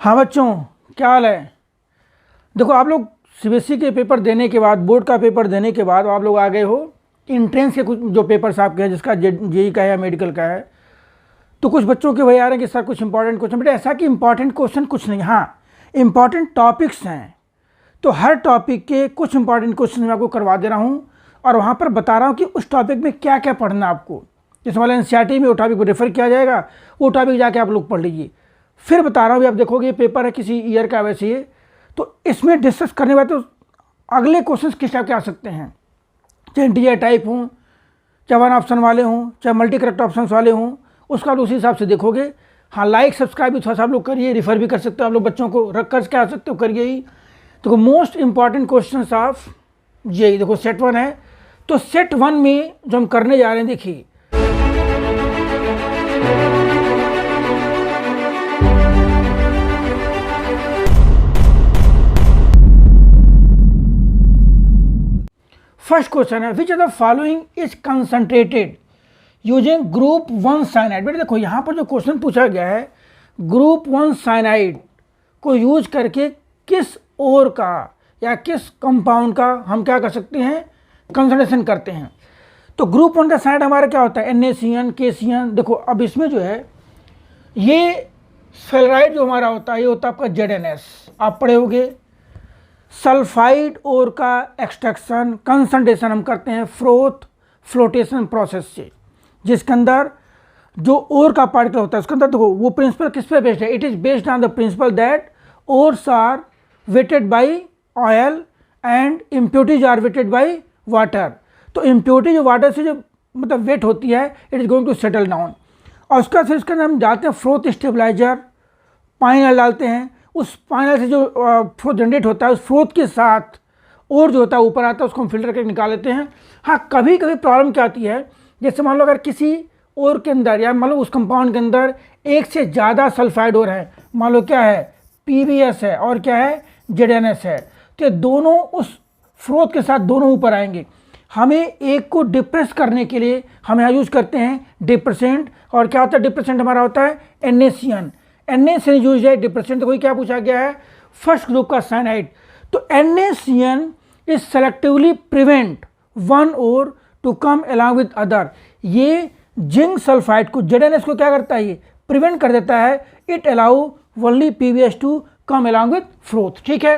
हाँ बच्चों, क्या हाल है। देखो, आप लोग सीबीएसई के पेपर देने के बाद, बोर्ड का पेपर देने के बाद आप लोग आ गए हो इंट्रेंस के कुछ जो पेपर्स आपके हैं, जिसका जेई का है या मेडिकल का है। तो कुछ बच्चों के वही आ रहे हैं कि सर कुछ इंपॉर्टेंट क्वेश्चन, बेटा ऐसा कि इंपॉर्टेंट क्वेश्चन कुछ नहीं, हाँ इंपॉर्टेंट टॉपिक्स हैं। तो हर टॉपिक के कुछ इंपॉर्टेंट क्वेश्चन मैं आपको करवा दे रहा हूँ और वहाँ पर बता रहा हूँ कि उस टॉपिक में क्या क्या पढ़ना है आपको। जैसे वाला एनसीईआरटी में वो टॉपिक को रेफर किया जाएगा, वो टॉपिक जाके आप लोग पढ़ लीजिए। फिर बता रहा हूँ, आप देखोगे ये पेपर है किसी ईयर का, वैसे ही तो इसमें डिस्कस करने वाले तो अगले क्वेश्चंस किस टाइप के आ सकते हैं, चाहे इंटीजर टाइप हों, चाहे वन ऑप्शन वाले हों, चाहे मल्टी करेक्ट ऑप्शन वाले हों, उसका उसी हिसाब से देखोगे। हाँ, लाइक सब्सक्राइब भी थोड़ा सा आप लोग करिए, रिफ़र भी कर सकते हो आप लोग, बच्चों को रख कर क्या सकते हो, करिए ही। देखो most important question of JEE, देखो सेट 1 है। तो सेट 1 में जो हम करने जा रहे हैं, देखिए फर्स्ट क्वेश्चन है, which of the following is concentrated using group 1 cyanide. बेटा देखो, यहाँ पर जो क्वेश्चन पूछा गया है, ग्रुप 1 साइनाइड को यूज करके किस ओर का या किस कंपाउंड का हम क्या कर सकते हैं, कंसंट्रेशन करते हैं। तो ग्रुप 1 का साइनाइड हमारा क्या होता है, NaCN KCN। देखो अब इसमें जो है ये फेलोराइड जो हमारा होता है, ये होता है आपका ZNS, आप पढ़े होगे। सल्फाइड ओर का एक्सट्रैक्शन कंसंट्रेशन हम करते हैं फ्लोटेशन प्रोसेस से, जिसके अंदर जो ओर का पार्टिकल होता है उसके अंदर देखो वो प्रिंसिपल किस पे बेस्ड है, it is based on the principle that ores are wetted by oil and impurities are wetted by water. तो इम्प्योरिटी जो वाटर से जो मतलब वेट होती है, it is going to settle down. और उसका फिर इसके अंदर हम डालते हैं फ्रोथ स्टेबलाइजर, पाइनल डालते हैं। उस पाइनल से जो फ्रोथ जनरेट होता है, उस फ्रोथ के साथ और जो होता है ऊपर आता है, उसको हम फिल्टर करके निकाल लेते हैं। हाँ, कभी कभी प्रॉब्लम क्या आती है, जैसे मान लो अगर किसी और के अंदर या मान लो उस कंपाउंड के अंदर एक से ज़्यादा सल्फाइड और है, मान लो क्या है PBS है और क्या है ZNS है, तो ये दोनों उस फ्रोथ के साथ दोनों ऊपर आएंगे। हमें एक को डिप्रेस करने के लिए हम यहाँ यूज़ करते हैं डिप्रेसेंट। और क्या होता है डिप्रेसेंट, हमारा होता है NaCN। NaCN यूज है डिप्रेसेंट। तो कोई क्या पूछा गया है, फर्स्ट ग्रुप का साइनाइड। तो NaCN is selectively prevent one और two come along with other. ये जिंक सल्फाइड को, ZNS को क्या करता है, ये प्रिवेंट कर देता है। It allow only PBS to come along with froth. ठीक है,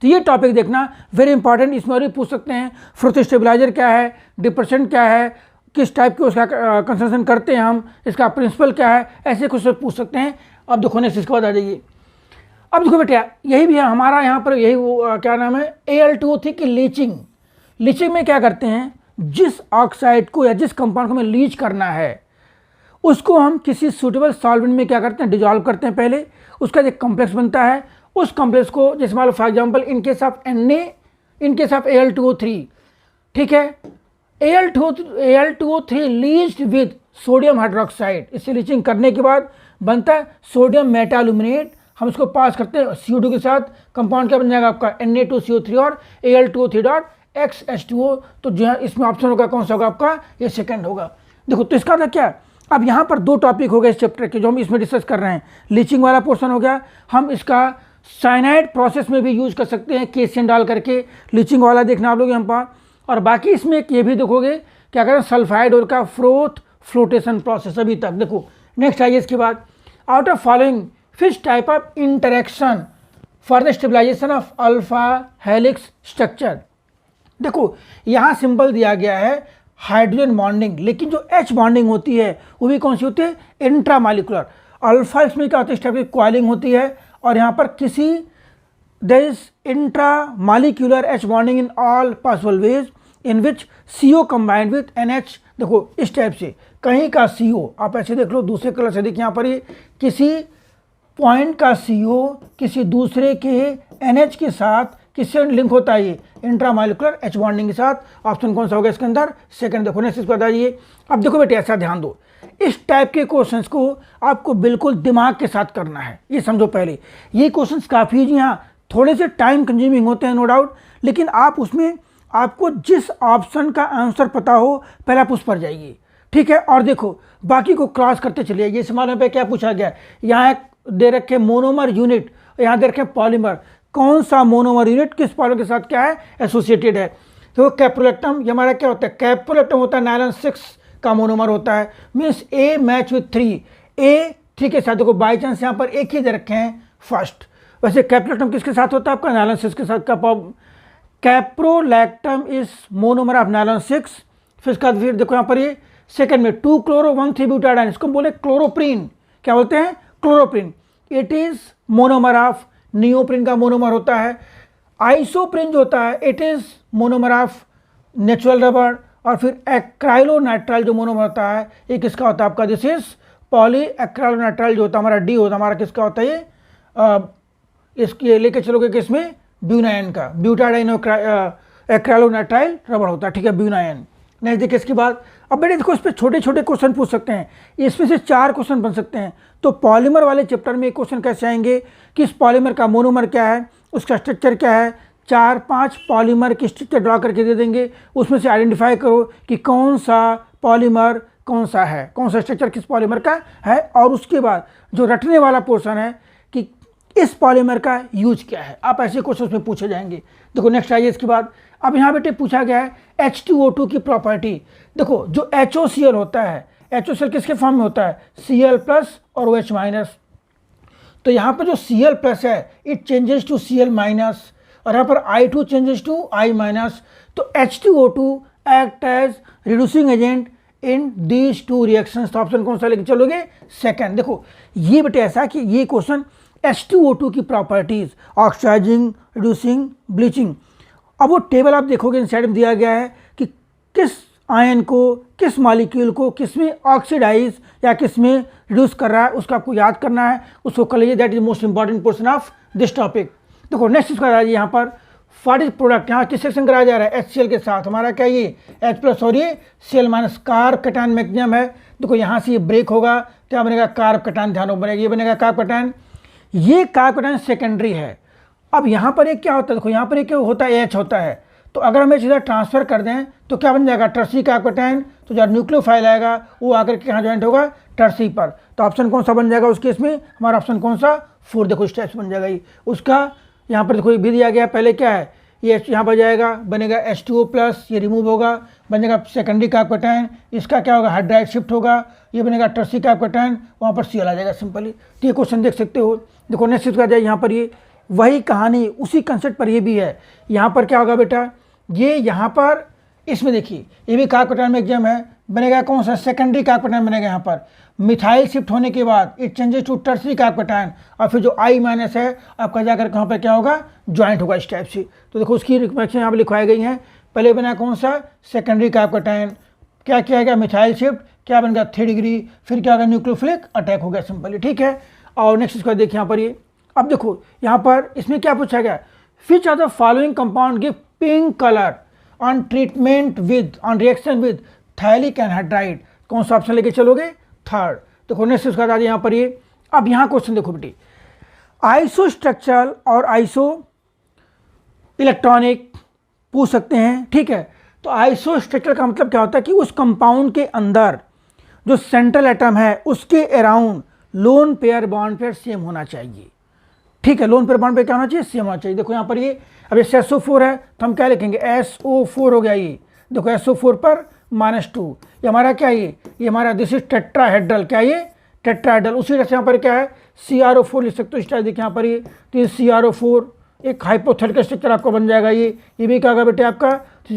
तो ये टॉपिक देखना वेरी इंपॉर्टेंट। इसमें और भी पूछ सकते हैं फ्रोथ स्टेबलाइजर क्या है, डिप्रेसेंट क्या है, किस टाइप के उसका कंसंट्रेशन करते हैं हम, इसका प्रिंसिपल क्या है, ऐसे कुछ पूछ सकते हैं। अब देखो नेक्स्ट इसके बाद आ जाइए। अब देखो बेटा, यही भी है हमारा यहाँ पर, यही वो क्या नाम है Al2O3 की लीचिंग। लीचिंग में क्या करते हैं, जिस ऑक्साइड को या जिस कंपाउंड को हमें लीच करना है, उसको हम किसी सूटेबल सॉल्वेंट में क्या करते हैं, डिजॉल्व करते हैं। पहले उसका एक कॉम्प्लेक्स बनता है, उस कॉम्प्लेक्स को जैसे मान लो for example in case of Na, in case of Al2O3, ठीक है, Al2O3 leached with sodium hydroxide. इससे लीचिंग करने के बाद बनता है सोडियम मेटालुमिनेट। हम इसको पास करते हैं CO2 के साथ, कंपाउंड क्या बन जाएगा आपका Na2CO3 और Al2O3.XH2O। तो जो है इसमें ऑप्शन होगा कौन सा होगा आपका, ये सेकंड होगा। देखो तो इसका था क्या, अब यहाँ पर दो टॉपिक हो गए इस चैप्टर के जो हम इसमें डिस्कस कर रहे हैं। लीचिंग वाला पोर्शन हो गया, हम इसका साइनाइड प्रोसेस में भी यूज कर सकते हैं, KCN डाल करके। लीचिंग वाला देखना आप लोग यहाँ पर। और बाकी इसमें ये भी देखोगे क्या करें, सल्फाइड और का फ्लोटेशन प्रोसेस अभी तक। देखो नेक्स्ट आइए इसके बाद, out of following which type of interaction for the stabilization of alpha helix structure. देखो यहाँ सिंबल दिया गया है हाइड्रोजन बॉन्डिंग, लेकिन जो H बॉन्डिंग होती है वो भी कौन सी होती है, इंट्रामालिकुलर। अल्फा इसमें क्या होती है, इस टाइप की कॉइलिंग होती है। और यहाँ पर किसी there is intramolecular H bonding in all possible ways in which CO combined with NH। देखो इस टाइप से कहीं का CO, आप ऐसे देख लो, दूसरे कलर से देखिए यहाँ पर, ये किसी पॉइंट का CO किसी दूसरे के NH के साथ किससे लिंक होता है, ये इंट्रामालिकुलर H बॉन्डिंग के साथ। ऑप्शन कौन सा होगा इसके अंदर, सेकंड। देखो नेक्स्ट इसको बताइए। अब देखो बेटे ऐसा ध्यान दो, इस टाइप के क्वेश्चंस को आपको बिल्कुल दिमाग के साथ करना है, ये समझो पहले। ये क्वेश्चंस काफ़ी जी हाँ थोड़े से टाइम कंज्यूमिंग होते हैं नो डाउट, लेकिन आप उसमें आपको जिस ऑप्शन का आंसर पता हो पहले आप उस पर जाइए, ठीक है। और देखो बाकी को क्रॉस करते चलिए। ये सवाल पे क्या पूछा गया है, यहाँ एक दे रखे मोनोमर यूनिट, यहाँ दे रखे पॉलीमर, कौन सा मोनोमर यूनिट किस पॉलीमर के साथ क्या है एसोसिएटेड है। तो कैप्रोलैक्टम ये हमारा क्या होता है, कैप्रोलैक्टम होता है नायलॉन 6 का मोनोमर होता है, मीन्स ए मैच विथ 3, ए 3 के साथ। देखो बाई चांस यहाँ पर एक ही दे रखे हैं फर्स्ट। वैसे कैप्रोलैक्टम किसके साथ होता है आपका, नायलॉन 6 के साथ का। Caprolactam is monomer of nylon 6। फिर इसका फिर देखो यहाँ पर ये सेकंड में 2-chloro-1,3-butadiene, इसको बोले क्लोरोप्रीन, क्या बोलते हैं chloroprene. It is monomer of neoprene का मोनोमर होता है। आइसोप्रीन जो होता है it is monomer of natural rubber. और फिर एक्राइलोनाइट्राइल जो मोनोमर होता है ये किसका होता है आपका, दिस इज पॉली एक्राइलोनाइट्राइल जो होता है हमारा डी होता है हमारा, किसका होता है ये इसके लेके चलोगे किसमें, ब्यूनाइन का, ब्यूटाडाइन एक्राइलोनाइट्राइल रबर होता है, ठीक है, ब्यूनाइन। नेक्स्ट देखिए इसके बाद, अब बेटे देखो इस पर छोटे छोटे क्वेश्चन पूछ सकते हैं, इसमें से 4 क्वेश्चन बन सकते हैं। तो पॉलीमर वाले चैप्टर में क्वेश्चन कैसे आएंगे कि इस पॉलीमर का मोनोमर क्या है, उसका स्ट्रक्चर क्या है, 4-5 पॉलीमर की स्ट्रक्चर ड्रॉ करके दे देंगे, उसमें से आइडेंटिफाई करो कि कौन सा पॉलीमर कौन सा है, कौन सा स्ट्रक्चर किस पॉलीमर का है। और उसके बाद जो रटने वाला पोर्शन है कि इस पॉलीमर का यूज क्या है, आप ऐसे क्वेश्चन में पूछे जाएंगे। देखो नेक्स्ट आइए इसके बाद, अब यहाँ बेटे पूछा गया है H2O2 की प्रॉपर्टी। देखो जो HOCl होता है, HOCl किसके फॉर्म में होता है, Cl+ और OH-। तो यहाँ पर जो Cl+ है इट चेंजेस टू Cl- और यहाँ पर I2 चेंजेस टू I-। तो H2O2 act as reducing agent in these 2 reactions. तो ऑप्शन कौन सा लेके चलोगे, सेकंड। देखो ये बेटे ऐसा कि ये क्वेश्चन H2O2 की प्रॉपर्टीज, ऑक्सीडाइजिंग, रिड्यूसिंग, ब्लीचिंग। अब वो टेबल आप देखोगे इन साइड में दिया गया है कि किस आयन को, किस मॉलिक्यूल को किस में ऑक्सीडाइज या किस में रिड्यूस कर रहा है, उसका आपको याद करना है, उसको कर लीजिए। That is most important portion of this topic. देखो नेक्स्ट इसका राइए यहाँ पर व्हाट इज प्रोडक्ट, यहाँ किस सेक्शन कराया जा रहा है, HCl के साथ हमारा क्या ये H+ और ये Cl- कार्ब कटायन मैग्नीशियम है। देखो यहाँ से ये ब्रेक होगा, क्या बनेगा, कार्ब कटायन, ध्यान बनेगा, ये बनेगा कार्ब कटायन। ये कार्ब कटायन सेकेंडरी है। अब यहाँ पर एक क्या होता है, देखो यहाँ पर एक क्या होता है, H होता है। तो अगर हम इधर ट्रांसफर कर दें तो क्या बन जाएगा, टर्सी कार्ब कटायन। तो जो न्यूक्लियोफाइल आएगा वो आकर के कहाँ ज्वाइंट होगा, टर्सी पर। तो ऑप्शन कौन सा बन जाएगा उस केस में, हमारा ऑप्शन कौन सा, 4। देखो इस टाइप से बन जाएगा ये उसका। यहाँ पर देखो ये भी दिया गया, पहले क्या है, ये यहाँ पर जाएगा, बनेगा H2O+, ये रिमूव होगा, बनेगा सेकेंडरी कार्ब कटायन। इसका क्या होगा, हाइड्राइड शिफ्ट होगा, ये बनेगा टर्सी कार्ब कटायन, वहाँ पर Cl आ जाएगा सिंपली। तो ये क्वेश्चन देख सकते हो। देखो नेक्स्ट इसका जाए, यहाँ पर ये वही कहानी उसी कंसेप्ट पर ये भी है। यहाँ पर क्या होगा बेटा, ये यहाँ पर इसमें देखिए ये भी कार्ब कटायन मैग्नीशियम है, बनेगा कौन सा, सेकेंडरी कार्ब कटायन बनेगा। यहाँ पर मिथाइल शिफ्ट होने के बाद it changes to tertiary carbocation, और फिर जो I- है आपका जाकर कहाँ पर क्या होगा, ज्वाइंट होगा इस टाइप से। तो देखो उसकी रिएक्शन यहाँ पर लिखवाई गई हैं। पहले बना कौन सा, सेकेंडरी कार्ब कटायन, क्या किया गया, मिथाइल शिफ्ट, क्या बन गया 3 डिग्री, फिर क्या होगा, न्यूक्लियोफिलिक अटैक हो गया सिंपली, ठीक है। और नेक्स्ट इसका देखिए यहाँ पर ये, अब देखो यहाँ पर इसमें क्या पूछा गया, which are the following compound give pink colour on treatment with, on reaction with phthalic anhydride. कौन सा ऑप्शन लेके चलोगे, 3rd। देखो नेक्स्ट उसका बता यहाँ पर ये, अब यहाँ क्वेश्चन देखो बेटी, आइसो स्ट्रक्चरल और आइसो इलेक्ट्रॉनिक पूछ सकते हैं, ठीक है। तो आइसो स्ट्रक्चरल का मतलब क्या होता है कि उस कंपाउंड के अंदर जो सेंट्रल एटम है उसके around lone pair bond pair same होना चाहिए, ठीक है। लोन पेयर बॉन्ड पेयर क्या होना चाहिए, सेम होना चाहिए। देखो यहाँ पर ये, अब ये SO4 है तो हम क्या लिखेंगे, SO4 हो गया ये। देखो SO4 पर -2, ये हमारा क्या है, ये हमारा दिस इज टेट्राहेड्रल, क्या ये टेट्राहेड्रल। उसी तरह से यहाँ पर क्या है, CrO4 लिख सकते हो इस टाइप। देखिए यहाँ पर ये, तो ये CrO4 एक हाइपोथेटिकल स्ट्रक्चर आपको बन जाएगा। ये भी क्या होगा बेटे आपका,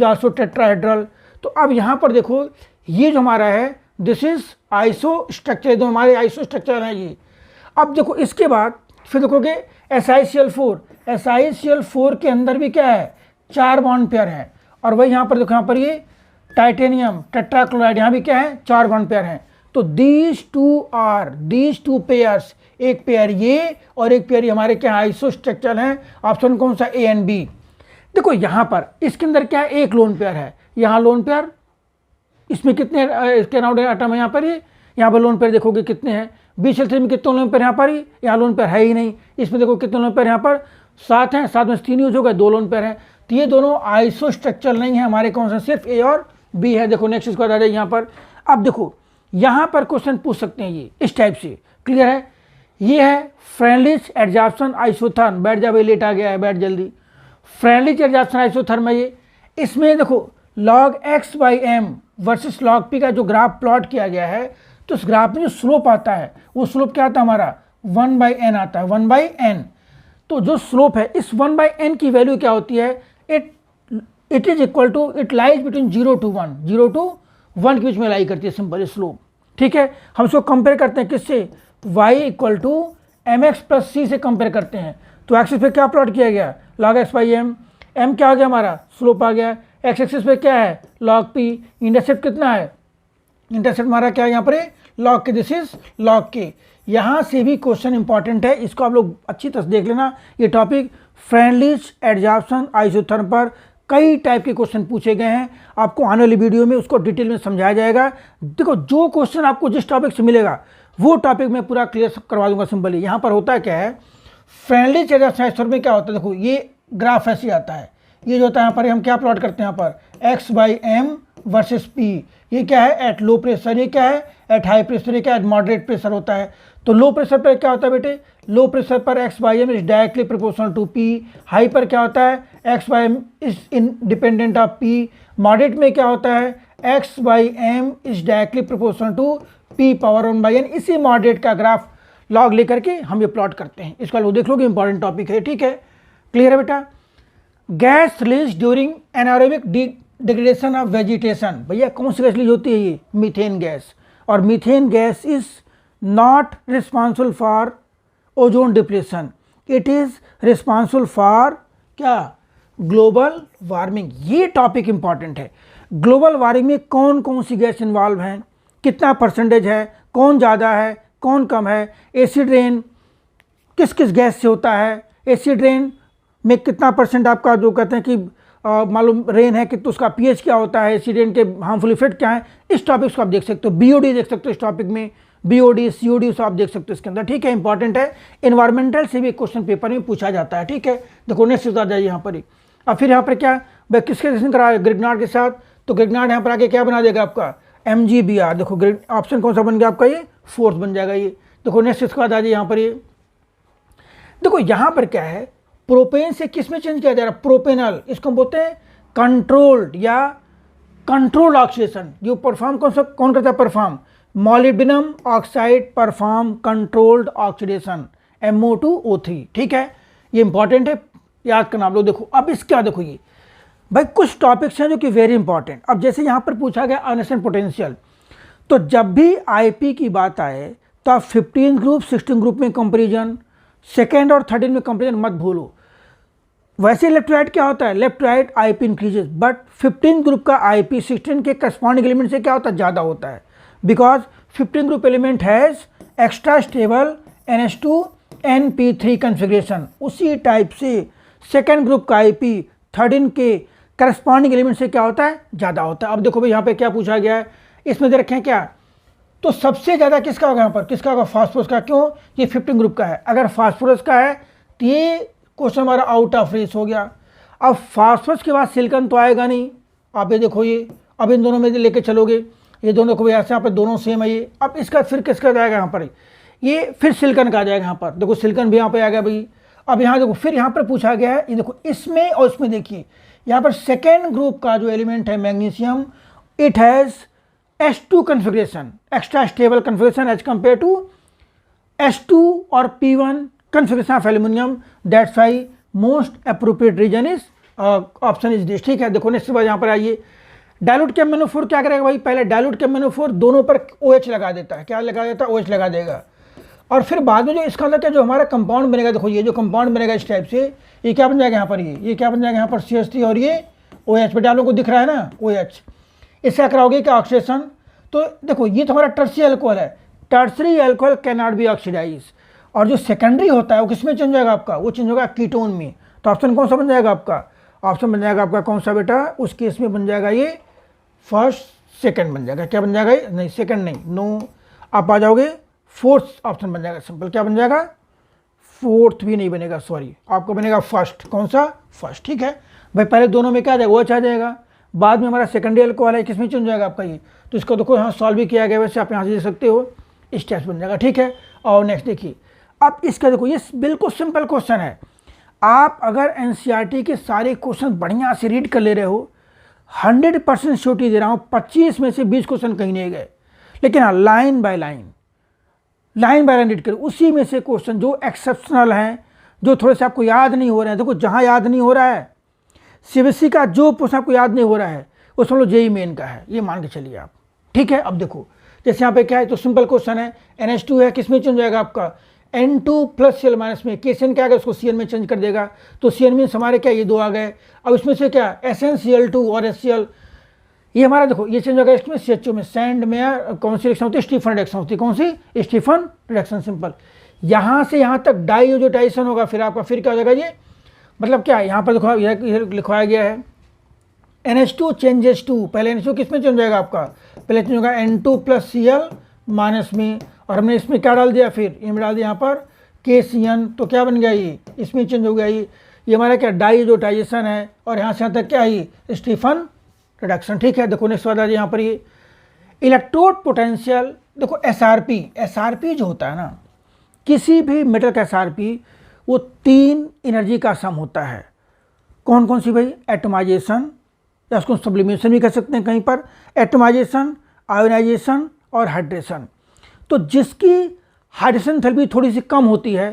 आल्सो टेट्राहेड्रल। तो अब यहाँ पर देखो ये जो हमारा है दिस इज आइसो स्ट्रक्चर, जो हमारे आइसो स्ट्रक्चर है ये। अब देखो इसके बाद फिर देखोगे SiCl4, SiCl4 के अंदर भी क्या है, 4 बॉन्ड पेयर है। और वही यहाँ पर देखो, यहाँ पर ये टाइटेनियम टेट्राक्लोराइड, यहाँ भी क्या है, 4 बॉन्ड पेयर हैं। तो दीज टू पेयर्स, एक पेयर ये और एक पेयर ये हमारे क्या आइसो स्ट्रक्चर हैं। ऑप्शन कौन सा, A एंड B। देखो यहाँ पर इसके अंदर क्या है, एक लोन पेयर है, यहाँ लोन पेयर, इसमें कितने इसके अराउंड एटम है, यहाँ पर ये, यहाँ पर लोन पेयर देखोगे कितने हैं, BCl3 में कितने लोन पेयर यहाँ पर, यहाँ लोन पेयर है ही नहीं। इसमें देखो कितने लोन पेयर यहाँ पर, 7 हैं, 7 में 3 यूज हो गए, 2 लोन पेयर हैं। तो ये दोनों आइसो स्ट्रक्चर नहीं है हमारे, कौन सा, सिर्फ A और B है। देखो नेक्स्ट इसको आ जाए यहाँ पर। अब देखो यहाँ पर क्वेश्चन पूछ सकते हैं ये इस टाइप से, क्लियर है। ये है फ्रेंडलिच एडजॉर्प्शन आइसोथर्म, बैठ जा भाई, लेट आ गया है, बैठ जल्दी। फ्रेंडलिच एडजॉर्प्शन आइसोथर्म है ये। इसमें देखो log x by m versus log p का जो ग्राफ प्लॉट किया गया है, तो उस ग्राफ में जो स्लोप आता है वो स्लोप क्या आता है हमारा 1/n आता है, 1/n। तो जो स्लोप है इस 1/n की वैल्यू क्या होती है, it is equal to, it lies between 0 to 1, 0 to 1 के बीच में लाई करती है सिंपल स्लोप। ठीक है, हम इसको कंपेयर करते हैं किससे, y equal to mx plus c से कंपेयर करते हैं। तो एक्सिस पे क्या प्लॉट किया गया, log x by m, m क्या आ गया हमारा, स्लोप आ गया। एक्स एक्सिस पे क्या है, log p, इंटरसेप्ट कितना है, इंटरसेप्ट हमारा क्या है यहाँ पर log के, दिस इज log के। यहाँ से भी क्वेश्चन इंपॉर्टेंट है, इसको आप लोग अच्छी तरह से देख लेना। ये टॉपिक फ्रेंडलिच एडजॉर्प्शन आइसोथर्म पर कई टाइप के क्वेश्चन पूछे गए हैं, आपको आने वाली वीडियो में उसको डिटेल में समझाया जाएगा। देखो जो क्वेश्चन आपको जिस टॉपिक से मिलेगा वो टॉपिक मैं पूरा क्लियर करवा दूंगा सिंपली। यहाँ पर होता क्या है, फ्रेंडलिच एडजॉर्प्शन आइसोथर्म में क्या होता है, देखो ये ग्राफ ऐसे आता है, ये जो होता है यहाँ पर हम क्या प्लॉट करते हैं, यहाँ पर x by m versus p, ये क्या है एट लो प्रेशर, ये क्या है एट हाई प्रेशर, ये क्या है मॉडरेट प्रेशर होता है। तो लो प्रेशर पर क्या होता है बेटे, लो प्रेशर पर x by m is directly proportional to p, high पर क्या होता है x by m is independent of p, moderate में क्या होता है x by m is directly proportional to p power 1/n। इसी मॉडरेट का ग्राफ लॉग लेकर के हम ये प्लॉट करते हैं, इसका लो देख लोगे, इंपॉर्टेंट टॉपिक है। ठीक है, क्लियर है बेटा। Gas release during anaerobic degradation of vegetation, भैया कौन सी गैस रिलीज होती है, ये मीथेन गैस। और methane gas is not responsible for ozone depletion, it is responsible for क्या, ग्लोबल वार्मिंग। ये टॉपिक इंपॉर्टेंट है। ग्लोबल वार्मिंग में कौन कौन सी गैस इन्वॉल्व हैं, कितना परसेंटेज है, कौन ज़्यादा है कौन कम है, एसिड रेन किस किस गैस से होता है, एसिड रेन में कितना परसेंट आपका जो कहते हैं कि मालूम रेन है कि तो उसका पीएच क्या होता है, एसिड रेन के हार्मफुल इफेक्ट क्या है, इस टॉपिक्स को आप देख सकते हो। बीओडी देख सकते हो इस टॉपिक में, बीओडी सीओडी आप देख सकते हो इसके अंदर। ठीक है, इंपॉर्टेंट है, इन्वायरमेंटल से भी क्वेश्चन पेपर में पूछा जाता है। ठीक है, देखो नेक्स्ट आ जाइए यहाँ पर ही। अब फिर यहाँ पर क्या भाई किसके रिलेशन करा है, ग्रिग्नार्ड के साथ। तो ग्रिग्नार्ड यहाँ पर आके क्या बना देगा आपका MgBr, देखो ऑप्शन कौन सा बन गया आपका, ये फोर्थ बन जाएगा ये। देखो नेक्स्ट इसके बाद आ जाइए यहाँ पर, ये देखो यहाँ पर क्या है, प्रोपेन से किस में चेंज किया जा रहा है, प्रोपेनल, इसको बोलते हैं कंट्रोल्ड या कंट्रोल्ड ऑक्सीडेशन। जो परफॉर्म कौन करता है, perform molybdenum oxide perform controlled oxidation, MO2O3। ठीक है, ये इंपॉर्टेंट है, याद करना आप लोग। देखो अब इसका देखो ये भाई कुछ टॉपिक्स हैं जो कि वेरी इंपॉर्टेंट। अब जैसे यहाँ पर पूछा गया अनसेंट पोटेंशियल, तो जब भी IP की बात आए तो आप 15 ग्रुप 16 ग्रुप में कंपेरिजन, सेकेंड और 13 में कंपेरिजन मत भूलो। वैसे लेफ्ट राइट क्या होता है, left right IP increases, but 15 group का IP 16 के करस्पॉन्डिंग एलिमेंट से क्या होता है, ज़्यादा होता है, because 15 group element has extra stable NH2NP3 configuration. उसी टाइप से सेकेंड ग्रुप का IP 13 के करस्पॉन्डिंग एलिमेंट से क्या होता है, ज़्यादा होता है। अब देखो भाई यहाँ पे क्या पूछा गया है, इसमें दे रखें क्या, तो सबसे ज़्यादा किसका होगा यहाँ पर, किसका होगा, फास्फोरस का। क्यों, ये 15 ग्रुप का है, अगर फास्फोरस का है तो ये क्वेश्चन हमारा आउट ऑफ रेस हो गया। अब फास्फोरस के बाद सिलिकॉन तो आएगा नहीं, आप ये देखो ये, अब इन दोनों में लेके चलोगे, ये दोनों को ऐसे यहाँ पर दोनों सेम है ये। अब इसका फिर किसका जाएगा यहाँ पर, ये फिर सिलिकॉन का आ जाएगा यहाँ पर, देखो सिलिकॉन भी यहाँ पर आ गया भाई। अब यहाँ देखो फिर यहाँ पर पूछा गया है, ये देखो इसमें और इसमें देखिए, यहाँ पर सेकेंड ग्रुप का जो एलिमेंट है magnesium, it has H2 configuration, extra stable configuration as compare to H2 और P1 configuration of aluminium, that's why most appropriate reason is option is this. ठीक है, देखो नेक्स्ट बार यहाँ पर आइए, डायलूट केमोनोफोर क्या करेगा भाई, पहले डायलूट केमोनोफोर दोनों पर OH लगा देता है, क्या लगा देता है, OH लगा देगा। और फिर बाद में जो इसका अंदर क्या जो हमारा कंपाउंड बनेगा, देखो ये जो कंपाउंड बनेगा इस टाइप से, ये क्या बन जाएगा यहाँ पर, ये क्या बन जाएगा यहाँ पर CH3 और ये OH, बेटा आप लोगों को दिख रहा है ना OH। इससे कराओगे क्या, ऑक्सीडेशन। तो देखो ये तो हमारा टर्सरी अल्कोहल है, tertiary alcohol can not be oxidise. और जो सेकेंडरी होता है वो किस में चेंज होगा आपका, वो चेंज होगा कीटोन में। तो ऑप्शन कौन सा बन जाएगा आपका, ऑप्शन बन जाएगा आपका कौन सा बेटा, उस केस में बन जाएगा ये फर्स्ट सेकंड बन जाएगा, क्या बन जाएगा ये, नहीं सेकंड नहीं, नो, आप आ जाओगे फोर्थ ऑप्शन बन जाएगा सिंपल, क्या बन जाएगा, फोर्थ भी नहीं बनेगा, सॉरी आपका बनेगा फर्स्ट, कौन सा, फर्स्ट। ठीक है भाई, पहले दोनों में क्या आ जाएगा, OH आ जाएगा, बाद में हमारा सेकेंडरी अल्कोहल है, किस में चेंज जाएगा आपका ये। तो इसको देखो यहाँ सॉल्व भी किया गया, वैसे आप यहाँ से देख सकते हो, इस टाइप बन जाएगा। ठीक है, और नेक्स्ट देखिए, अब इसका देखो, ये बिल्कुल सिंपल क्वेश्चन है। आप अगर एनसीईआरटी के सारे क्वेश्चन बढ़िया से रीड कर ले रहे हो, 100% श्योरिटी दे रहा हूँ 25 में से 20 क्वेश्चन कहीं नहीं गए। लेकिन हाँ, लाइन बाय लाइन रीड करो, उसी में से क्वेश्चन जो एक्सेप्शनल हैं, जो थोड़े से आपको याद नहीं हो रहे हैं। देखो, जहाँ याद नहीं हो रहा है, सीबीएसई का जो प्रश्न आपको याद नहीं हो रहा है वो समझ लो जेईई मेन का है, ये मान के चलिए आप। ठीक है, अब देखो जैसे यहाँ पे क्या है, तो सिंपल क्वेश्चन है, NH2 है, किस में चेंज हो जाएगा आपका N2 प्लस Cl माइनस में, KCN क्या आएगा उसको Cn में चेंज कर देगा, तो Cn मीन्स हमारे क्या, ये 2 आ गए। अब इसमें से क्या SnCl2 और HCl, ये हमारा देखो ये चेंज होगा इसमें CHO में, सैंड में कौन सी रिएक्शन होती है, स्टीफन रिएक्शन होती है, कौन सी, स्टीफन रिएक्शन। सिंपल, यहाँ से यहाँ तक डाइओजोटाइसन होगा, फिर आपका फिर क्या हो जाएगा ये, मतलब क्या है यहाँ पर देखो यह लिखवाया गया है NH2 चेंजेस टू, पहले NH2 किस में चेंज जाएगा आपका, पहले चेंज होगा N2 प्लस Cl माइनस में, और हमने इसमें क्या डाल दिया, फिर इनमें डाल दिया यहाँ पर KCN, तो क्या बन गया ये, इसमें चेंज हो गया ये हमारा क्या डाइओजोटाइजेशन है, और यहाँ से यहाँ तक क्या है स्टीफन रिडक्शन। ठीक है, देखो नेक्स्ट वाला यहाँ पर ये इलेक्ट्रोड पोटेंशियल, देखो SRP जो होता है ना, किसी भी मेटल का SRP वो 3 एनर्जी का सम होता है। कौन कौन सी भाई, एटमाइजेशन, या उसको सब्लिमेशन भी कह सकते हैं कहीं पर, एटमाइजेशन, आयोनाइजेशन और हाइड्रेशन। तो जिसकी हाइड्रेशन थेरेपी थोड़ी सी कम होती है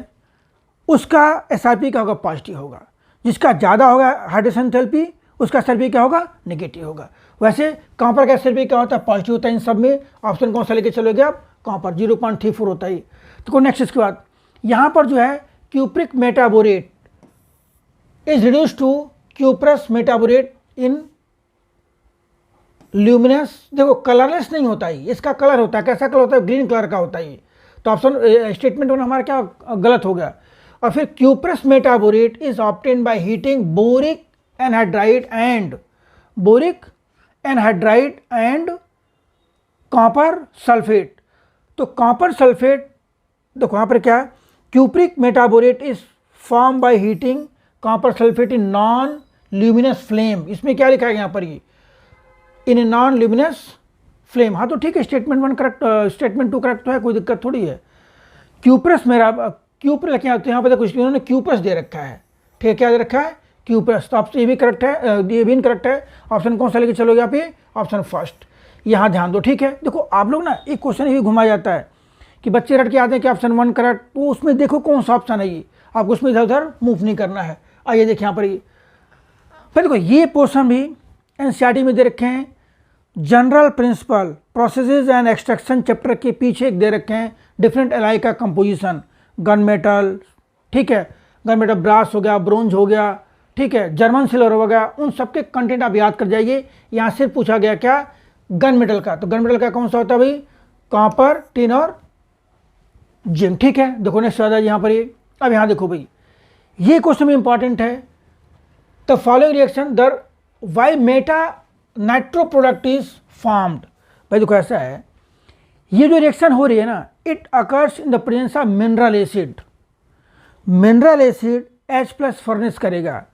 उसका SRP क्या होगा, पॉजिटिव होगा। जिसका ज़्यादा होगा हाइड्रेशन थेरेपी उसका SRP क्या होगा, नेगेटिव होगा। वैसे कॉपर का SRP क्या होता है, पॉजिटिव होता है इन सब में। ऑप्शन कौन सा लेके चलोगे आप, कॉपर 0.34 होता है। तो नेक्स्ट इसके बाद यहाँ पर जो है cupric metaborate is reduce to cuprous metaborate in luminous, देखो कलरलेस नहीं होता है, इसका कलर होता है, कैसा कलर होता है, ग्रीन कलर का होता है। तो ऑप्शन स्टेटमेंट में हमारा क्या गलत हो गया। और फिर cuprous metaborate is obtain by heating boric anhydride and copper sulphate. तो कॉपर सल्फेट देखो यहाँ पर क्या, cupric metaborate is form by heating copper sulphate in non luminous flame. इसमें क्या लिखा है यहाँ पर, ये इन ए नॉन ल्यूमिनस फ्लेम। हाँ तो ठीक है, स्टेटमेंट 1 करेक्ट, स्टेटमेंट 2 करेक्ट तो है, कोई दिक्कत थोड़ी है। क्यूप्रस मेरा क्यूप्रस क्या होता है, यहाँ पर देखो इन्होंने क्यूप्रस दे रखा है, ठीक है, क्या दे रखा है, क्यूप्रस। तो आपसे ये भी करेक्ट है, ये भी इनकरेक्ट है। ऑप्शन कौन सा लेके चलोगे आप, ये ऑप्शन फर्स्ट, यहाँ ध्यान दो। ठीक है, देखो आप लोग ना एक क्वेश्चन ये भी घुमा जाता है कि बच्चे रट के आते हैं कि ऑप्शन 1 करेक्ट, तो उसमें देखो कौन सा ऑप्शन है, ये आपको उसमें इधर उधर मूव नहीं करना है। आइए देखिए यहाँ पर ये, फिर देखो ये पोर्शन भी एनसीईआरटी में दे रखे हैं, general principle processes and extraction chapter के पीछे एक दे रखे हैं डिफरेंट एलाई का कंपोजिशन, गन मेटल, ठीक है, गन मेटल ब्रास हो गया, ब्रोंज हो गया, ठीक है, जर्मन सिल्वर हो गया, उन सबके कंटेंट आप याद कर जाइए। यहाँ से पूछा गया क्या, गन मेटल का, तो गन मेटल का कौन सा होता है भाई, कॉपर, टिन और जिंक। ठीक है, देखो नेक्स्ट आता है यहाँ पर ये। अब यहाँ देखो भाई, ये क्वेश्चन में इंपॉर्टेंट है, the following reaction through which meta nitro product is formed. भाई देखो ऐसा है, ये जो रिएक्शन हो रही है ना, it occurs in the presence of mineral acid. Mineral acid H+ furnace करेगा,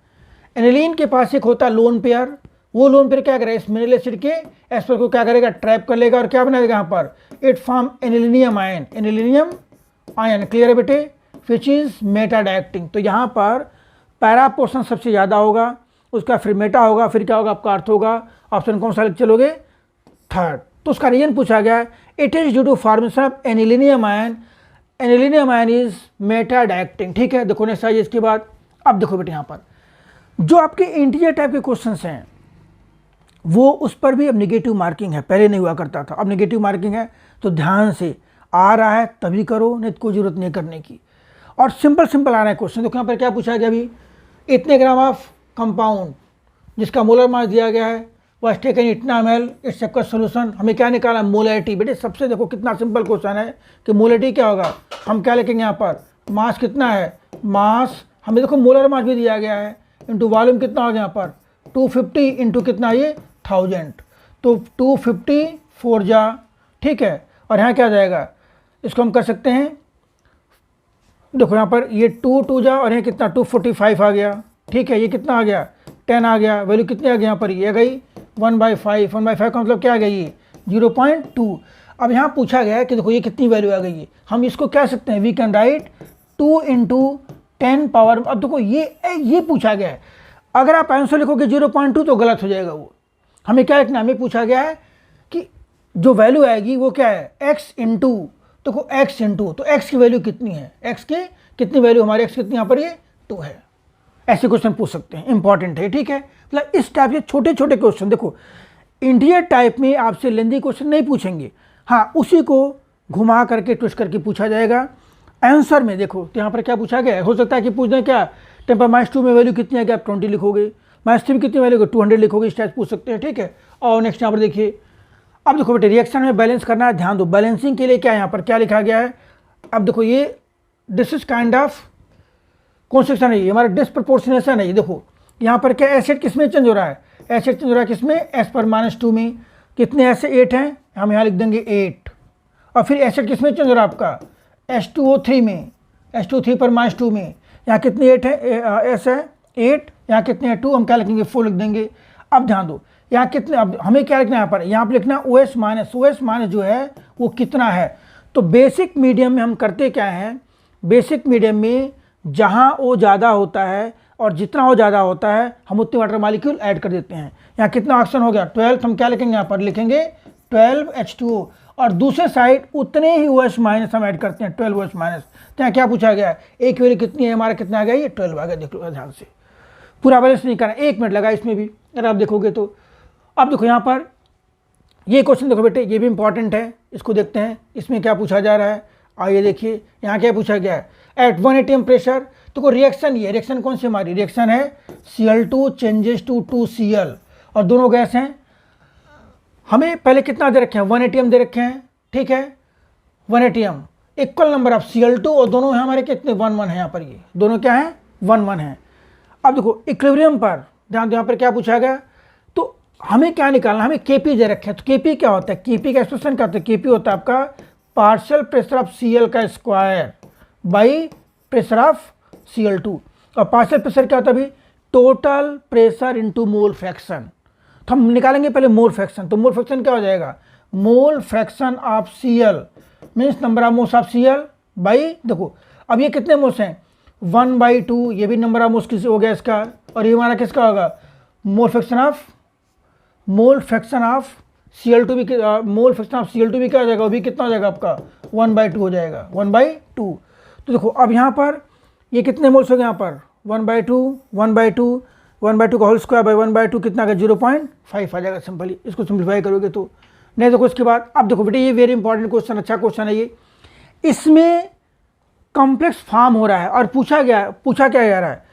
एनिलीन के पास एक होता है लोन पेयर, वो लोन पेयर क्या करेगा, इस मिनरल एसिड के H+ को क्या करेगा, ट्रैप कर लेगा और क्या बना देगा यहाँ पर, it form anilinium ion, anilinium ion, clear है बेटे, विच इज मेटा डायरेक्टिंग। तो यहाँ पर पैरा पोर्शन सबसे ज़्यादा होगा, उसका फिर मेटा होगा, फिर क्या होगा आपका अर्थ होगा। ऑप्शन कौन सा लिख चलोगे, थर्ड। तो उसका रीजन पूछा गया है, it is due to formation of anilinium ion, anilinium ion is meta directing. ठीक है, देखो नेक्स्ट आइए इसके बाद। अब देखो बेटे यहाँ पर जो आपके इंटीजर टाइप के क्वेश्चंस हैं वो उस पर भी अब नेगेटिव मार्किंग है, पहले नहीं हुआ करता था, अब नेगेटिव मार्किंग है। तो ध्यान से आ रहा है तभी करो, नहीं तो कोई जरूरत नहीं करने की। और सिंपल आ रहा है क्वेश्चन। देखो यहाँ पर क्या पूछा गया अभी, इतने ग्राम ऑफ कंपाउंड जिसका मोलर मास दिया गया है, वह टेकन इतना ml, इट्स सबका सोल्यूशन। हमें क्या निकाला, मोलैरिटी। बेटे सबसे देखो कितना सिंपल क्वेश्चन है कि मोलैरिटी क्या होगा, हम क्या लिखेंगे यहाँ पर, मास कितना है, मास हमें देखो मोलर मास भी दिया गया है, इंटू वॉल्यूम कितना हो गया यहाँ पर 250 इंटू कितना ये 1000, तो 250 4 जा, ठीक है। और यहाँ क्या जाएगा, इसको हम कर सकते हैं, देखो यहाँ पर ये 2 जा और यहाँ कितना 245 आ गया, ठीक है। ये कितना आ गया 10 आ गया, वैल्यू कितनी आ गई यहाँ पर, ये आ गई 1/5, 1/5 का मतलब क्या आ गई, 0.2। अब यहाँ पूछा गया है कि देखो ये कितनी वैल्यू आ गई है, हम इसको कह सकते हैं, we can write 2 into 10 power, अब देखो ये पूछा गया है। अगर आप आंसर लिखोगे 0.2 तो गलत हो जाएगा वो। हमें क्या लिखना, हमें पूछा गया है कि जो वैल्यू आएगी वो क्या है, x इंटू, देखो x इंटू, तो x की वैल्यू कितनी है, x की कितनी वैल्यू, हमारे x कितनी यहाँ पर ये 2 है। ऐसे क्वेश्चन पूछ सकते हैं, इंपॉर्टेंट है, ठीक है। मतलब इस टाइप के छोटे छोटे क्वेश्चन, देखो इंटीरियर टाइप में आपसे लेंदी क्वेश्चन नहीं पूछेंगे, हाँ उसी को घुमा करके ट्विस्ट करके पूछा जाएगा। आंसर में देखो तो यहाँ पर क्या पूछा गया है, हो सकता है कि पूछ दें क्या, 10⁻2 में वैल्यू कितनी है, क्या आप 20 लिखोगे, -3 में कितनी वैल्यू, 200 लिखोगे, इस टाइप पूछ सकते हैं, ठीक है। और नेक्स्ट यहाँ पर देखिए, अब देखो बेटे रिएक्शन में बैलेंस करना है, ध्यान दो बैलेंसिंग के लिए क्या यहाँ पर क्या लिखा गया है। अब देखो ये दिस इज काइंड ऑफ कौन सेक्शन है, ये हमारा डिसप्रपोर्शनेशन है। ये देखो यहाँ पर क्या एसिड किस में चेंज हो रहा है, एसिड चेंज हो रहा है किस में, S पर -2 में। कितने ऐसे 8 हैं, हम यहाँ लिख देंगे 8। और फिर एसिड किस में चेंज हो रहा है आपका, H2O3 में, H2O3 पर -2 में। यहाँ कितने 8 है, S है 8, यहाँ कितने हैं 2, हम क्या लिखेंगे 4 लिख देंगे। अब ध्यान दो यहाँ कितने, अब हमें क्या लिखना है यहाँ पर लिखना OS माइनस जो है वो कितना है। तो बेसिक मीडियम में हम करते क्या हैं, बेसिक मीडियम में जहाँ O ज़्यादा होता है और जितना O ज़्यादा होता है हम उतने वाटर मॉलिक्यूल ऐड कर देते हैं। यहाँ कितना ऑक्सीजन हो गया 12, हम क्या लिखेंगे यहाँ पर लिखेंगे 12 H2O, और दूसरे साइड उतने ही OH माइनस हम ऐड करते हैं 12 OH माइनस। तो यहाँ क्या पूछा गया है, एक वैल्यू कितनी है, हमारा कितना आ गया ये 12 आ गया। देख लो ध्यान से, पूरा बैलेंस नहीं करना, 1 मिनट लगा इसमें भी अगर आप देखोगे तो। अब देखो यहाँ पर ये क्वेश्चन देखो बेटे, ये भी इंपॉर्टेंट है, इसको देखते हैं इसमें क्या पूछा जा रहा है। आइए देखिए यहाँ क्या पूछा गया है, एट 1 atm प्रेशर, तो कोई रिएक्शन, ये रिएक्शन कौन सी हमारी रिएक्शन है, Cl2 चेंजेस टू 2Cl, और दोनों गैस हैं। हमें पहले कितना दे रखे हैं, 1 atm दे रखे हैं, ठीक है 1 atm, equal number of Cl2, और दोनों हैं हमारे कितने 1 1 है, यहाँ पर ये दोनों क्या है 1 1 है। अब देखो इक्विलिब्रियम पर ध्यान दो, यहाँ पर क्या पूछा गया, तो हमें क्या निकालना, हमें Kp दे रखे हैं। तो Kp क्या होता है, Kp का एक्सप्रेशन क्या होता है, Kp होता है आपका पार्शियल प्रेशर ऑफ Cl का square by pressure of Cl2, और पार्शियल प्रेशर क्या होता है अभी, total pressure into mole fraction. तो हम निकालेंगे पहले मोल फ्रैक्शन, तो मोल फ्रैक्शन क्या हो जाएगा, mole fraction of Cl means number of moles of Cl by, देखो अब ये कितने मोल्स हैं 1/2, ये भी नंबर ऑफ मोल्स किस हो गया इसका, और ये हमारा किसका होगा मोल फ्रैक्शन ऑफ Cl2 भी, मोल फ्रैक्शन ऑफ Cl2 भी क्या हो जाएगा, वो भी कितना हो जाएगा आपका 1/2 हो जाएगा, 1/2। तो देखो अब यहाँ पर ये कितने मोल्स हो गए, यहाँ पर 1/2 का होल स्क्वायर बाई 1/2 कितना का 0.5 आ जाएगा सिंपली, इसको सिंप्लीफाई करोगे तो। नहीं देखो इसके बाद, अब देखो बेटे ये वेरी इंपॉर्टेंट क्वेश्चन, अच्छा क्वेश्चन है ये, इसमें कॉम्प्लेक्स फॉर्म हो रहा है और पूछा क्या जा रहा है,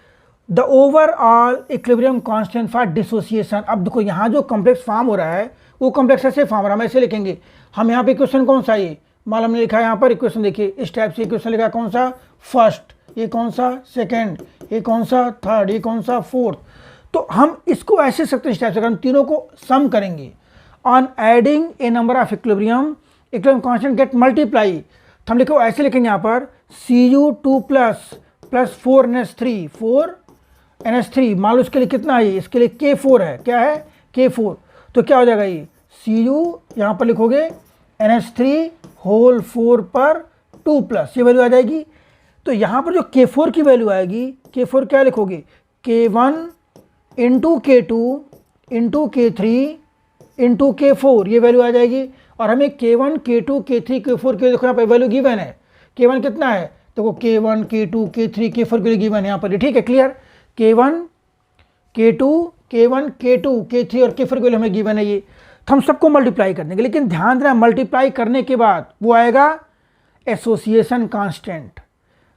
the overall equilibrium constant for dissociation. अब देखो यहाँ जो कॉम्प्लेक्स फॉर्म हो रहा है वो कॉम्प्लेक्स ऐसे फॉर्म हो रहा है, हम ऐसे लिखेंगे। हम यहाँ पे इक्वेशन कौन सा, ये मालूम नहीं लिखा है यहाँ पर इक्वेशन, देखिए इस टाइप से इक्वेशन लिखा है, कौन सा फर्स्ट, ये कौन सा सेकंड, ये कौन सा थर्ड, ये कौन सा फोर्थ। तो हम इसको ऐसे सकते हैं इस टाइप से, हम तीनों को सम करेंगे। On adding a number of equilibrium constant get multiply, तो हम लिखो ऐसे लिखेंगे यहाँ पर Cu2 प्लस 4NH3 मान लो इसके लिए कितना है, इसके लिए K4 है, क्या है K4, तो क्या हो जाएगा ये Cu यहाँ पर लिखोगे NH3 होल 4 पर 2 प्लस, ये वैल्यू आ जाएगी। तो यहाँ पर जो K4 की वैल्यू आएगी, K4 क्या लिखोगे K1 into K2 into K3 into K4, ये वैल्यू आ जाएगी। और हमें K1 K2 K3 K4 के देखो यहाँ पर वैल्यू गिवन है, K1 कितना है, देखो K1 K2 K3 K4 के लिए गिवन है यहाँ पर, ठीक है क्लियर, K1 K2 K3 और K4 के लिए हमें गिवन है ये। तो हम सबको मल्टीप्लाई कर देंगे, लेकिन ध्यान देना मल्टीप्लाई करने के बाद वो आएगा एसोसिएशन कांस्टेंट।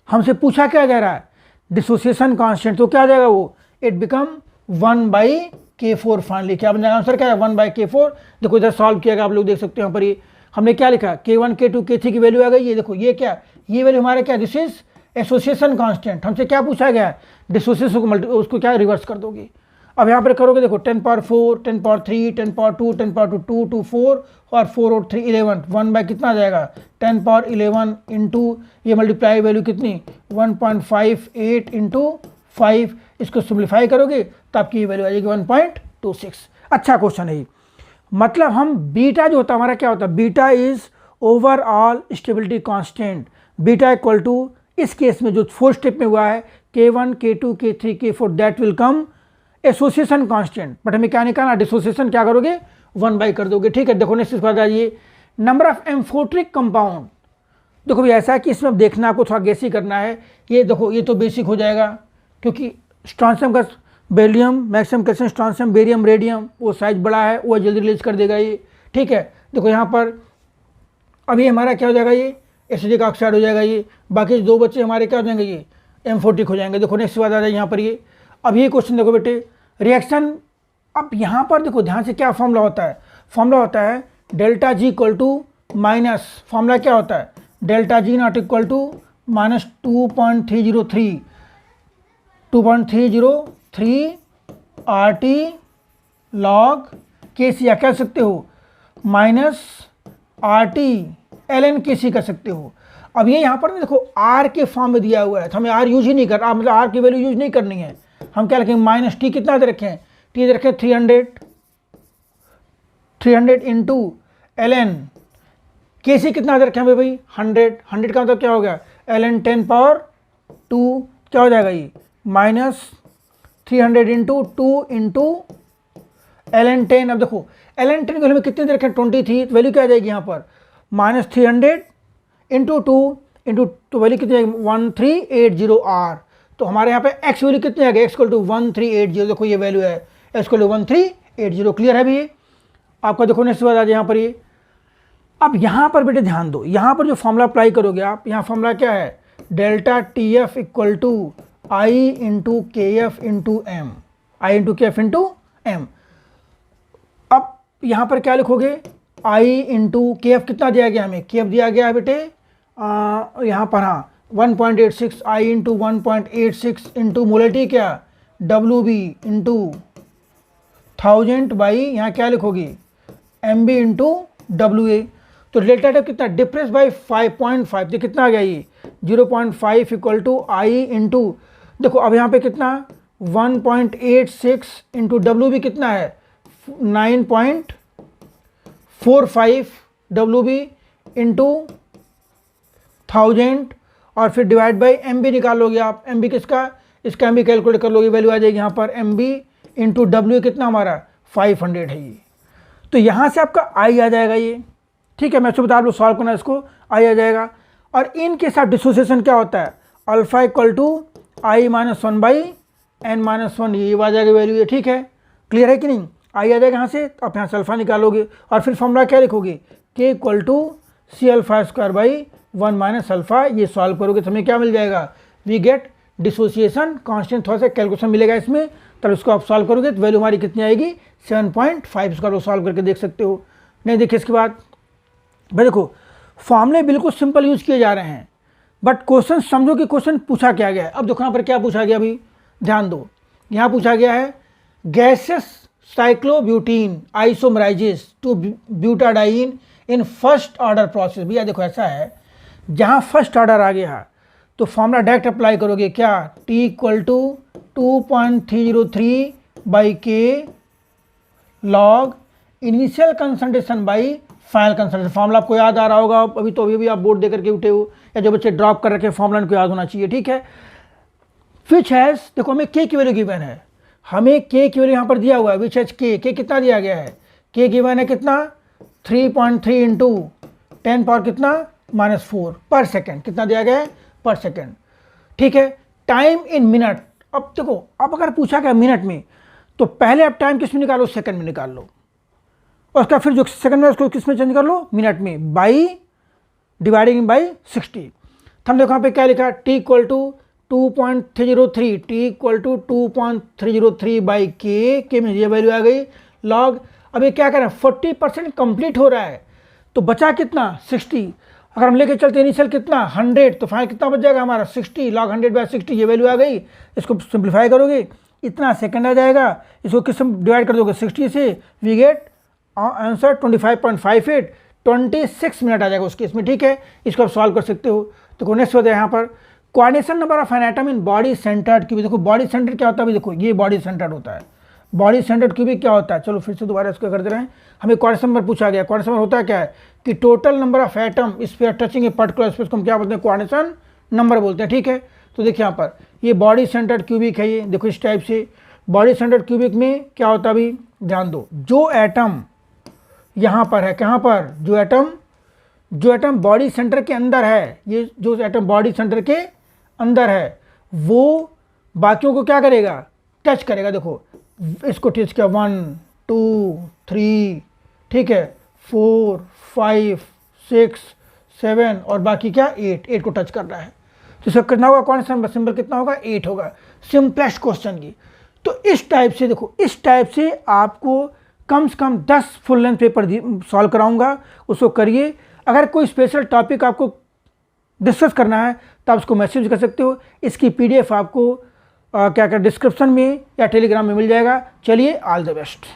हमसे पूछा क्या जा रहा है डिसोसिएशन कांस्टेंट, तो क्या आ जाएगा वो, इट बिकम 1/K4 फाइनली, क्या बन जाएगा आंसर, क्या है 1/K4। देखो इधर सॉल्व किया गया, आप लोग देख सकते हैं यहाँ पर, ये हमने क्या लिखा K1 K2 K3 की वैल्यू आ गई, ये देखो ये क्या, ये वैल्यू हमारा क्या, दिस इज एसोसिएशन कांस्टेंट। हमसे क्या पूछा गया है डिसोसिएशन को, उसको क्या रिवर्स कर दोगे। अब यहाँ पर करोगे देखो 10⁻4 10⁻3 10⁻2 10⁻2 2 2 4 और 4 और 3 11, 1 कितना आ जाएगा 10⁻11 इंटू ये मल्टीप्लाई वैल्यू कितनी 1.58 इंटू 5, इसको सिंप्लीफाई करोगे तो आपकी ये वैल्यू आ जाएगी 1.26। अच्छा क्वेश्चन है ये, मतलब हम बीटा जो होता है हमारा क्या होता है, beta is overall stability constant, beta equal to इस केस में जो 4 स्टेप में हुआ है K1 K2 K3 K4 that will come association constant, but हमें क्या निकालना, डिसोसिएशन क्या करोगे 1 बाई कर दोगे। ठीक है, देखो नेक्स्ट बात आइए, नंबर ऑफ एम्फोट्रिक कंपाउंड। देखो भी ऐसा है कि इसमें अब देखना आपको थोड़ा गैस ही करना है। ये देखो ये तो बेसिक हो जाएगा क्योंकि स्ट्रॉन्शियम का barium maximum calcium strontium barium radium वो साइज बड़ा है, वो जल्दी रिलीज कर देगा ये। ठीक है, देखो यहाँ पर अभी हमारा क्या हो जाएगा, ये एसिडिक ऑक्साइड हो जाएगा ये, बाकी 2 बच्चे हमारे क्या हो जाएंगे, ये एम्फोटिक हो जाएंगे। देखो नेक्स्ट बात आ जाए यहाँ पर ये, अब ये क्वेश्चन देखो बेटे, रिएक्शन। अब यहाँ पर देखो ध्यान से क्या फॉर्मूला होता है, फॉर्मूला होता है delta G equal to minus, formula क्या होता है delta G not equal to minus 2.303 RT log KC, या कह सकते हो माइनस RT ln KC कर सकते हो। अब ये यहाँ पर ना देखो R के फॉर्म में दिया हुआ है, तो हमें R यूज ही नहीं कर, मतलब R की वैल्यू यूज नहीं करनी है। हम क्या रखेंगे माइनस T, कितना दे रखें T दे रखें 300 इंटू ln KC कितना दे रखें भाई 100 का मतलब क्या हो गया ln 10 पावर 2 क्या हो जाएगा ये माइनस 300 इंटू 2 इंटू ln 10। अब देखो ln 10 की वैल्यू में कितनी दे रखें 20 थी, तो वैल्यू क्या आ जाएगी यहाँ पर माइनस 300 इंटू 2 इंटू, तो वैल्यू कितनी आएगी 1380 R। तो हमारे यहाँ पे x वैल्यू कितनी आ गई x इक्वल टू 1380, देखो ये वैल्यू है x इक्वल टू 1380। क्लियर है भी आपका। देखो नेक्स्ट बात आ जाए यहाँ पर ये, अब यहाँ पर बेटे ध्यान दो, यहाँ पर जो फॉर्मूला अप्लाई करोगे आप, यहाँ फॉर्मूला क्या है delta TF equal to I into KF into M, I into KF into M। अब यहाँ पर क्या लिखोगे I इंटू KF कितना दिया गया हमें, KF दिया गया है बेटे यहाँ पर हाँ 1.86, I इंटू 1.86 इंटू मोलरिटी क्या WB इंटू 1000 बाई यहाँ क्या लिखोगे MB इंटू WA। तो डेल्टा टेप कितना डिफरेंस बाई 5.5, तो कितना आ गया ये 0.5 इक्वल टू I इंटू, देखो अब यहाँ पे कितना 1.86 इंटू WB कितना है 9.45 WB इंटू 1000 और फिर डिवाइड बाई MB निकालोगे आप, MB किसका, इसका MB कैलकुलेट कर लोगे, वैल्यू आ जाएगी यहाँ पर MB इंटू W कितना हमारा 500 है ये। तो यहाँ से आपका I आ जाएगा ये। ठीक है, मैं इसको बता आप लोग सॉल्व करना, इसको I आ जाएगा। और इनके साथ डिसोसिएशन क्या होता है alpha equal to I minus 1 by N minus 1, ये आ जाएगा वैल्यू ये। ठीक है, क्लियर है कि नहीं, I आ जाएगा यहाँ से, तो आप यहाँ से अल्फा निकालोगे और फिर फॉर्मूला क्या लिखोगे K equal to C alpha square by 1 minus alpha. ये सॉल्व करोगे तो हमें क्या मिल जाएगा वी गेट डिसोसिएशन कांस्टेंट। थोड़ा सा कैलकुलेशन मिलेगा इसमें, तब इसको आप सॉल्व करोगे तो वैल्यू हमारी कितनी आएगी 7.5। इसको आप सॉल्व करके देख सकते हो। नहीं देखिए इसके बाद भाई देखो फॉर्मूले बिल्कुल सिंपल यूज किए जा रहे हैं, बट क्वेश्चन समझो कि क्वेश्चन पूछा क्या गया है। अब देखो यहाँ पर क्या पूछा गया, अभी ध्यान दो, यहाँ पूछा गया है gases cyclobutene isomerises to butadiene in first order process. भैया देखो ऐसा है, जहाँ फर्स्ट ऑर्डर आ गया तो फॉर्मूला डायरेक्ट अप्लाई करोगे क्या T equal to 2.303 by K log initial concentration by final concentration. Formula आपको याद आ रहा होगा, अभी तो अभी आप बोर्ड दे करके उठे हो या जो बच्चे ड्रॉप कर रखे फॉर्मूला इनको याद होना चाहिए। ठीक है, विच हैज़, देखो हमें K की वैल्यू गिवन है, हमें K की वैल्यू यहाँ पर दिया हुआ है, विच हैज़ K कितना दिया गया है, K गिवन है कितना 3.3 इंटू 10 पावर कितना -4 पर सेकेंड, कितना दिया गया है पर सेकेंड। ठीक है, टाइम इन मिनट। अब देखो अब अगर पूछा गया मिनट में तो पहले आप टाइम किस में निकालो सेकंड में निकाल लो, और उसका फिर जो सेकंड में उसको किस में चेंज कर लो मिनट में, बाई डिवाइडिंग बाई 60। तो हम देखो यहाँ पे क्या लिखा T equal to 2.303, T equal to 2.303 by K में ये वैल्यू आ गई लॉग। अब ये क्या करें 40% कंप्लीट हो रहा है तो बचा कितना 60। अगर हम लेके चलते इनिशियल कितना 100 तो फाइनल कितना बच जाएगा हमारा 60 लॉग 100 बाई 60, ये वैल्यू आ गई। इसको सिंप्लीफाई करोगे इतना सेकंड आ जाएगा, इसको किस डिवाइड कर दोगे 60 से, वी गेट आंसर 25.58, 26 मिनट आ जाएगा उसके इसमें। ठीक है, इसको आप सॉल्व कर सकते हो। तो नेक्स्ट होता है यहाँ पर coordination number of an atom in body centred cubic. देखो बॉडी सेंटर क्या होता है, देखो ये बॉडी सेंटर्ड होता है, बॉडी सेंटर्ड क्यूबिक क्या होता है, चलो फिर से दोबारा इसको करते रहें। हमें कोऑर्डिनेशन नंबर पूछा गया, कोऑर्डिनेशन नंबर होता है क्या है कि total number of atom sphere touching a particular space को हम क्या बोलते हैं कोऑर्डिनेशन नंबर बोलते हैं, ठीक है। तो देखिए यहाँ पर ये बॉडी सेंटर्ड क्यूबिक है, ये देखो इस टाइप से बॉडी सेंटर्ड क्यूबिक में क्या होता है, अभी ध्यान दो, जो एटम यहाँ पर है, कहाँ पर, जो एटम बॉडी सेंटर के अंदर है, ये जो एटम बॉडी सेंटर के अंदर है वो बाकियों को क्या करेगा, टच करेगा। देखो इसको टच किया 1 2 3, ठीक है, 4 5 6 7 और बाकी क्या 8 को टच कर रहा है। तो इसका कितना होगा, कौन सा सिंबल कितना होगा, 8 होगा। सिंपलेस्ट क्वेश्चन की। तो इस टाइप से देखो, इस टाइप से आपको कम से कम 10 फुल लेंथ पेपर सॉल्व कराऊंगा, उसको करिए। अगर कोई स्पेशल टॉपिक आपको डिस्कस करना है तो आप उसको मैसेज कर सकते हो। इसकी पीडीएफ आपको क्या डिस्क्रिप्शन में या टेलीग्राम में मिल जाएगा। चलिए, ऑल द बेस्ट।